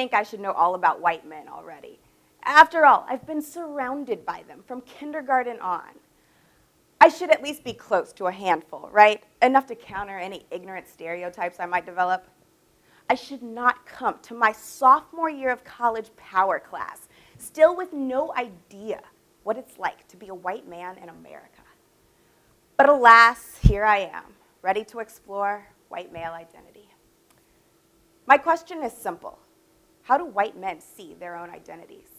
think I should know all about white men already. After all, I've been surrounded by them from kindergarten on. I should at least be close to a handful, right? Enough to counter any ignorant stereotypes I might develop. I should not come to my sophomore year of college power class, still with no idea what it's like to be a white man in America. But alas, here I am, ready to explore white male identity. My question is simple. How do white men see their own identities?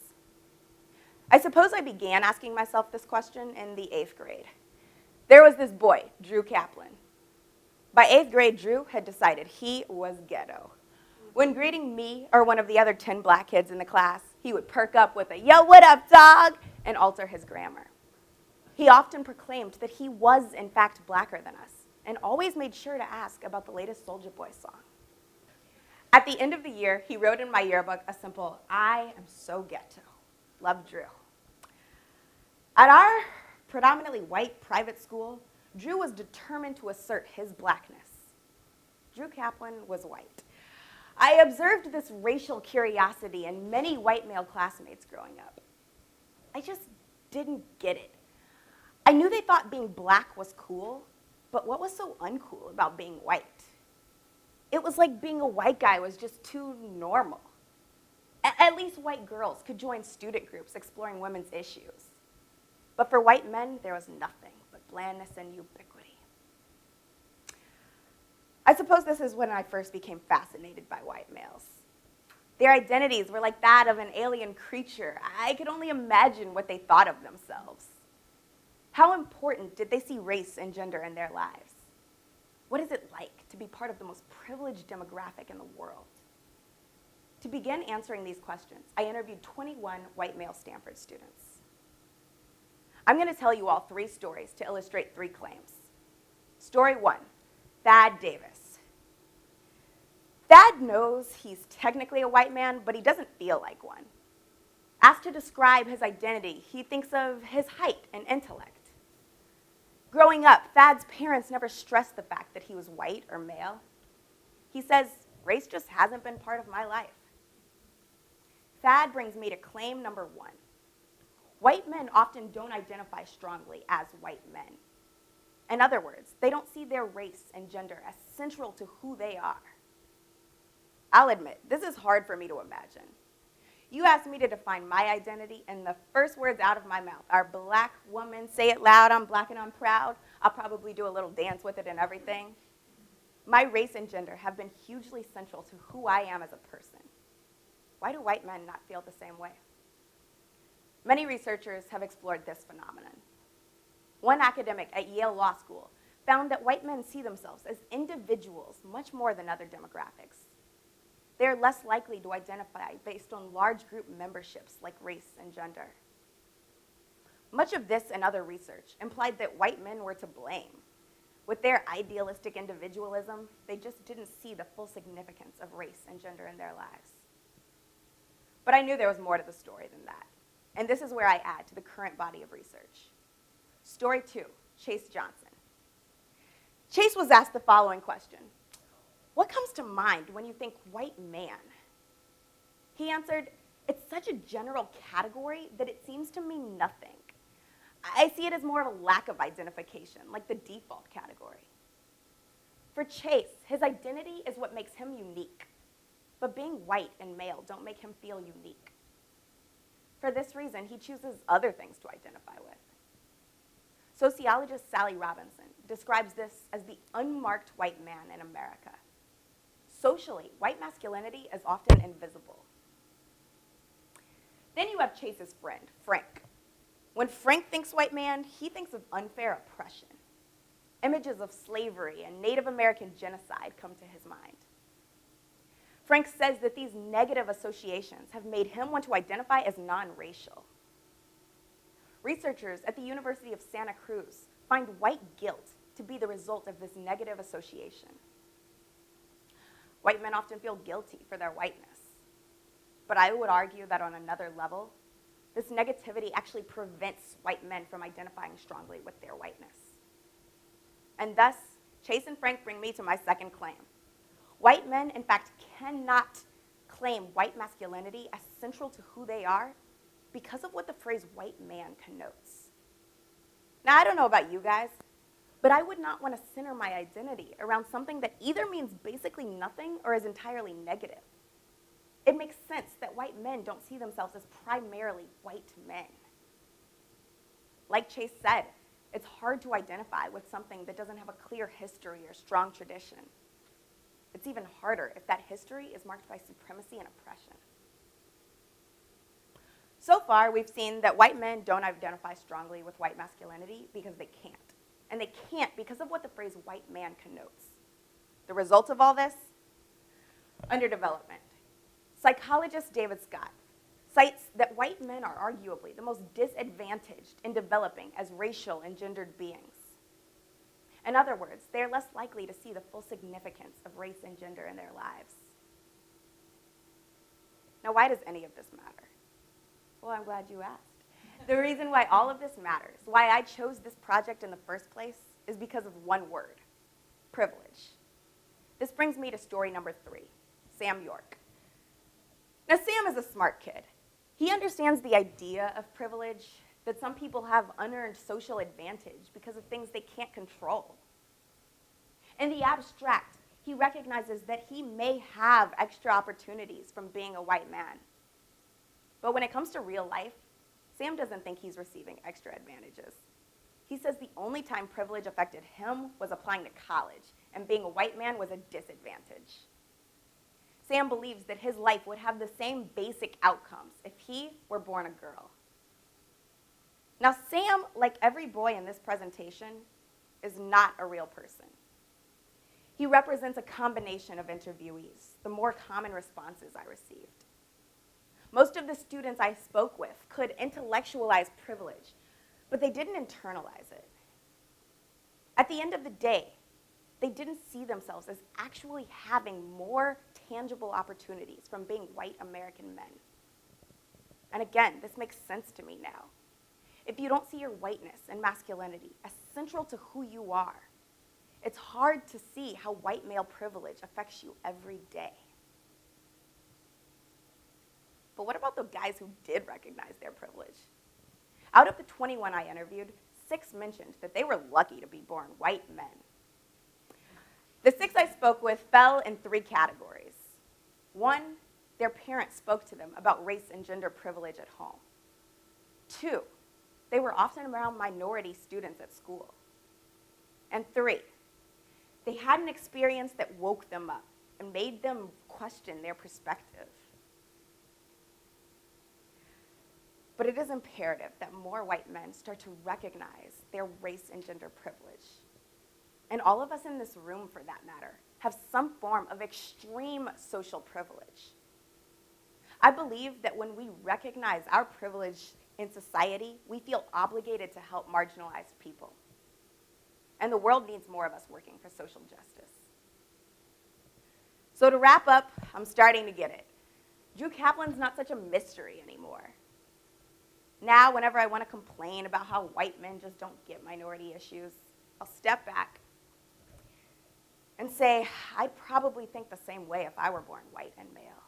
I suppose I began asking myself this question in the 8th grade. There was this boy, Drew Kaplan. By 8th grade, Drew had decided he was ghetto. When greeting me or one of the other 10 black kids in the class, he would perk up with a, "Yo, what up, dog?" and alter his grammar. He often proclaimed that he was, in fact, blacker than us, and always made sure to ask about the latest Soulja Boy song. At the end of the year, he wrote in my yearbook a simple, "I am so ghetto. Love, Drew." At our predominantly white private school, Drew was determined to assert his blackness. Drew Kaplan was white. I observed this racial curiosity in many white male classmates growing up. I just didn't get it. I knew they thought being black was cool, but what was so uncool about being white? It was like being a white guy was just too normal. At least white girls could join student groups exploring women's issues. But for white men, there was nothing but blandness and ubiquity. I suppose this is when I first became fascinated by white males. Their identities were like that of an alien creature. I could only imagine what they thought of themselves. How important did they see race and gender in their lives? What is it like to be part of the most privileged demographic in the world? To begin answering these questions, I interviewed 21 white male Stanford students. I'm going to tell you all 3 stories to illustrate 3 claims. Story 1, Thad Davis. Thad knows he's technically a white man, but he doesn't feel like one. Asked to describe his identity, he thinks of his height and intellect. Growing up, Thad's parents never stressed the fact that he was white or male. He says, "Race just hasn't been part of my life." Thad brings me to claim number 1. White men often don't identify strongly as white men. In other words, they don't see their race and gender as central to who they are. I'll admit, this is hard for me to imagine. You asked me to define my identity, and the first words out of my mouth are black woman, say it loud, I'm black and I'm proud. I'll probably do a little dance with it and everything. My race and gender have been hugely central to who I am as a person. Why do white men not feel the same way? Many researchers have explored this phenomenon. One academic at Yale Law School found that white men see themselves as individuals much more than other demographics. They are less likely to identify based on large group memberships like race and gender. Much of this and other research implied that white men were to blame. With their idealistic individualism, they just didn't see the full significance of race and gender in their lives. But I knew there was more to the story than that. And this is where I add to the current body of research. Story 2, Chase Johnson. Chase was asked the following question: "What comes to mind when you think white man?" He answered, "It's such a general category that it seems to mean nothing. I see it as more of a lack of identification, like the default category." For Chase, his identity is what makes him unique. But being white and male don't make him feel unique. For this reason, he chooses other things to identify with. Sociologist Sally Robinson describes this as the unmarked white man in America. Socially, white masculinity is often invisible. Then you have Chase's friend, Frank. When Frank thinks white man, he thinks of unfair oppression. Images of slavery and Native American genocide come to his mind. Frank says that these negative associations have made him want to identify as non-racial. Researchers at the University of Santa Cruz find white guilt to be the result of this negative association. White men often feel guilty for their whiteness. But I would argue that on another level, this negativity actually prevents white men from identifying strongly with their whiteness. And thus, Chase and Frank bring me to my second claim. White men, in fact, cannot claim white masculinity as central to who they are because of what the phrase white man connotes. Now, I don't know about you guys, but I would not want to center my identity around something that either means basically nothing or is entirely negative. It makes sense that white men don't see themselves as primarily white men. Like Chase said, it's hard to identify with something that doesn't have a clear history or strong tradition. It's even harder if that history is marked by supremacy and oppression. So far, we've seen that white men don't identify strongly with white masculinity because they can't. And they can't because of what the phrase white man connotes. The result of all this? Underdevelopment. Psychologist David Scott cites that white men are arguably the most disadvantaged in developing as racial and gendered beings. In other words, they are less likely to see the full significance of race and gender in their lives. Now, why does any of this matter? Well, I'm glad you asked. The reason why all of this matters, why I chose this project in the first place, is because of one word: privilege. This brings me to story number 3, Sam York. Now, Sam is a smart kid. He understands the idea of privilege, that some people have unearned social advantage because of things they can't control. In the abstract, he recognizes that he may have extra opportunities from being a white man. But when it comes to real life, Sam doesn't think he's receiving extra advantages. He says the only time privilege affected him was applying to college, and being a white man was a disadvantage. Sam believes that his life would have the same basic outcomes if he were born a girl. Now, Sam, like every boy in this presentation, is not a real person. He represents a combination of interviewees, the more common responses I received. Most of the students I spoke with could intellectualize privilege, but they didn't internalize it. At the end of the day, they didn't see themselves as actually having more tangible opportunities from being white American men. And again, this makes sense to me now. If you don't see your whiteness and masculinity as central to who you are, it's hard to see how white male privilege affects you every day. But what about the guys who did recognize their privilege? Out of the 21 I interviewed, 6 mentioned that they were lucky to be born white men. The 6 I spoke with fell in 3 categories. 1, their parents spoke to them about race and gender privilege at home. 2, they were often around minority students at school. And 3, they had an experience that woke them up and made them question their perspective. But it is imperative that more white men start to recognize their race and gender privilege. And all of us in this room, for that matter, have some form of extreme social privilege. I believe that when we recognize our privilege in society, we feel obligated to help marginalized people. And the world needs more of us working for social justice. So to wrap up, I'm starting to get it. Drew Kaplan's not such a mystery anymore. Now, whenever I want to complain about how white men just don't get minority issues, I'll step back and say, I'd probably think the same way if I were born white and male.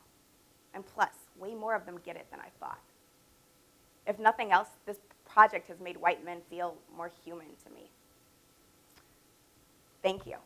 And plus, way more of them get it than I thought. If nothing else, this project has made white men feel more human to me. Thank you.